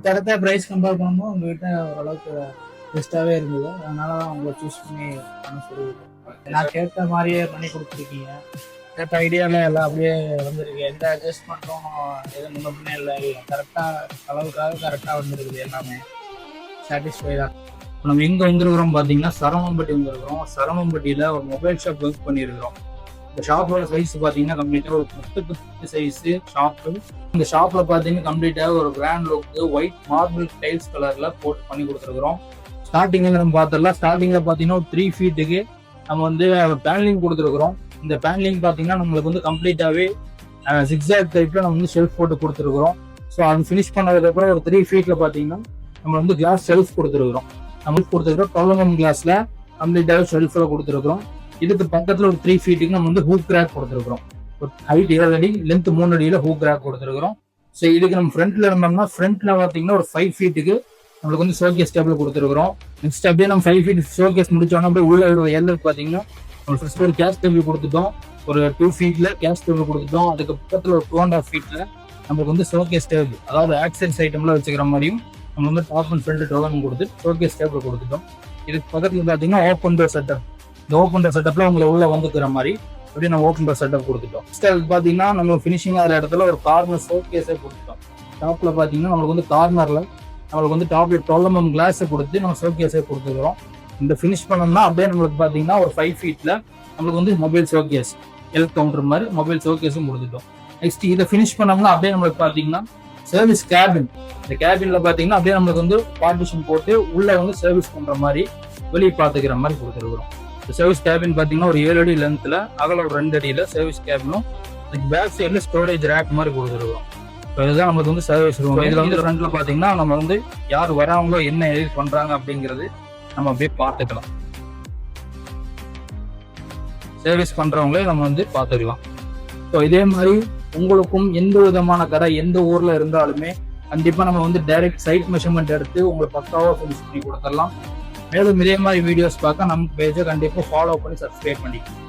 தரத்தை price compare பண்ணும்போது உங்ககிட்ட ஓரளவுக்கு பெஸ்ட்டாகவே இருந்தது. அதனால தான் உங்களை சூஸ் பண்ணி பண்ண சொல்லியிருக்கேன். நான் கேட்ட மாதிரியே பண்ணி கொடுத்துருக்கீங்க. கேட்ட ஐடியாவில் எல்லாம் அப்படியே வந்துருக்கு. எந்த அட்ஜஸ்ட்மெண்ட்டும் எதுவும் முன்ன பின்னே இல்லை. கரெக்டாக அளவுக்காக கரெக்டாக வந்துருக்குது. எல்லாமே சாட்டிஸ்ஃபை தான். நம்ம எங்கே வந்துருக்கிறோம் பார்த்தீங்கன்னா சரவணம்பட்டி வந்துருக்கிறோம். சரவணம்பட்டியில் ஒரு மொபைல் ஷாப் ஒர்க் பண்ணியிருக்கிறோம். இந்த ஷாப்போட சைஸ் பார்த்தீங்கன்னா கம்ப்ளீட்டாக ஒரு 10 சைஸு ஷாப்பு. இந்த ஷாப்பில் பார்த்தீங்கன்னா கம்ப்ளீட்டாக ஒரு grand look white marble tiles கலரில் போட்டு பண்ணி கொடுத்துருக்குறோம். ஸ்டார்டிங்கில் நம்ம பார்த்துடலாம். ஸ்டார்டிங்கில் பார்த்தீங்கன்னா ஒரு 3 ஃபீட்டுக்கு நம்ம வந்து பேனலிங் கொடுத்துருக்குறோம். இந்த பேனலிங் பார்த்தீங்கன்னா நம்மளுக்கு வந்து கம்ப்ளீட்டாகவே ஜிக்ஸாக் டைப்பில் நம்ம வந்து ஷெல்ஃப் போட்டு கொடுத்துருக்குறோம். ஸோ அது ஃபினிஷ் பண்ணதுக்கப்புறம் ஒரு 3 ஃபீட்டில் பார்த்தீங்கன்னா நம்ம வந்து கிளாஸ் ஷெல்ஃப் கொடுத்துருக்குறோம். நம்மளுக்கு கொடுத்துருக்குறோம் 12mm கிளாஸில் கம்ப்ளீட்டாகவே ஷெல்ஃபில் கொடுத்துருக்குறோம். இதுக்கு பக்கத்தில் ஒரு 3 ஃபீட்டுக்கு நம்ம வந்து ஹூக் ரேக் கொடுத்துருக்குறோம். ஒரு ஹைட் 7 அடி லென்த் 3 அடியில் ஹூக் ரேக் கொடுத்துருக்குறோம். ஸோ இதுக்கு நம்ம ஃப்ரண்ட்ல இருந்தோம்னா ஃப்ரண்ட்ல பார்த்தீங்கன்னா ஒரு 5 ஃபீட்டுக்கு நம்மளுக்கு வந்து ஷோகேஸ் டேபிள் கொடுத்துருக்குறோம். நெக்ஸ்ட் அப்படியே நம்ம 5 ஃபீட் ஷோகேஸ் முடிச்சோன்னா அப்படியே உள்ள எல்லுக்கு பார்த்தீங்கன்னா நம்ம ஃபர்ஸ்ட் ஒரு கேஷ் டேபிள் கொடுத்துட்டோம். ஒரு 2 ஃபீட்ல கேஷ் டேபிள் கொடுத்துட்டோம். அதுக்கு பக்கத்தில் ஒரு 2.5 ஃபீட்ல நம்மளுக்கு வந்து ஷோகேஸ் டேபிள், அதாவது ஆக்சன்ஸ் ஐட்டம்ல வச்சுக்கிற மாதிரியும் நம்ம வந்து டாப் அண்ட் ஃப்ரண்ட் டோலன் கொடுத்து ஷோகேஸ் டேபிள் கொடுத்துட்டோம். இதுக்கு பக்கத்தில் பார்த்தீங்கன்னா ஓப்பன் டோர் செட்டப். இந்த ஓப்பன் டோர் செட்டப்ல உங்களை உள்ள வந்துக்கிற மாதிரி அப்படியே நம்ம ஓப்பன் டோர் செட்டப் கொடுத்துட்டோம். நெக்ஸ்ட் பார்த்தீங்கன்னா நம்ம ஃபினிஷிங் ஆகிற இடத்துல ஒரு கார்னர் ஷோகேஸே கொடுத்துட்டோம். டாப்ல பார்த்தீங்கன்னா நம்மளுக்கு வந்து கார்னர்ல நம்மளுக்கு வந்து டாப்ல 12mm கிளாஸை கொடுத்து நம்ம ஷோகேஸே கொடுத்துக்கிறோம். இந்த ஃபினிஷ் பண்ணோம்னா அப்படியே நம்மளுக்கு பார்த்தீங்கன்னா ஒரு 5 ஃபீட்ல நம்மளுக்கு வந்து மொபைல் ஷோகேஸ் எல் கவுண்டர் மாதிரி மொபைல் ஷோகேஸும் கொடுத்துட்டோம். நெக்ஸ்ட் இதை ஃபினிஷ் பண்ணோம்னா அப்படியே நம்மளுக்கு பார்த்தீங்கன்னா சர்வீஸ் கேபின். இந்த கேபின்ல பார்த்தீங்கன்னா அப்படியே நம்மளுக்கு வந்து பார்ட்டிஷன் போட்டு உள்ள வந்து சர்வீஸ் பண்ற மாதிரி வெளியே பார்த்துக்கிற மாதிரி கொடுத்துருக்குறோம். சர்வீஸ் கேபின் பார்த்தீங்கன்னா ஒரு 7 அடி லென்த்ல அகல ஒரு 2 அடியில சர்வீஸ் கேபினும் பேக் சைட்ல ஸ்டோரேஜ் ரேக் மாதிரி கொடுத்துருக்கோம். இதுதான் நமக்கு வந்து சர்வீஸ் ரூம். இதுல வந்து ஃப்ரண்ட்ல பாத்தீங்கன்னா நம்ம வந்து யார் வராங்களோ என்ன எடிட் பண்றாங்க அப்படிங்கிறது நம்ம அப்படியே பார்த்துக்கலாம். சர்வீஸ் பண்றவங்களே நம்ம வந்து பார்த்துக்கலாம். ஸோ இதே மாதிரி உங்களுக்கும் எந்த விதமான கடை எந்த ஊர்ல இருந்தாலுமே கண்டிப்பா நம்ம வந்து டைரக்ட் சைட் மெஷர்மெண்ட் எடுத்து உங்களுக்கு பக்காவா ஃபினிஷ் பண்ணி கொடுத்துடலாம். மேலும் இதே மாதிரி வீடியோஸ் பார்க்க நம்ம பேஜை கண்டிப்பா ஃபாலோ பண்ணி சப்ஸ்கிரைப் பண்ணிக்கலாம்.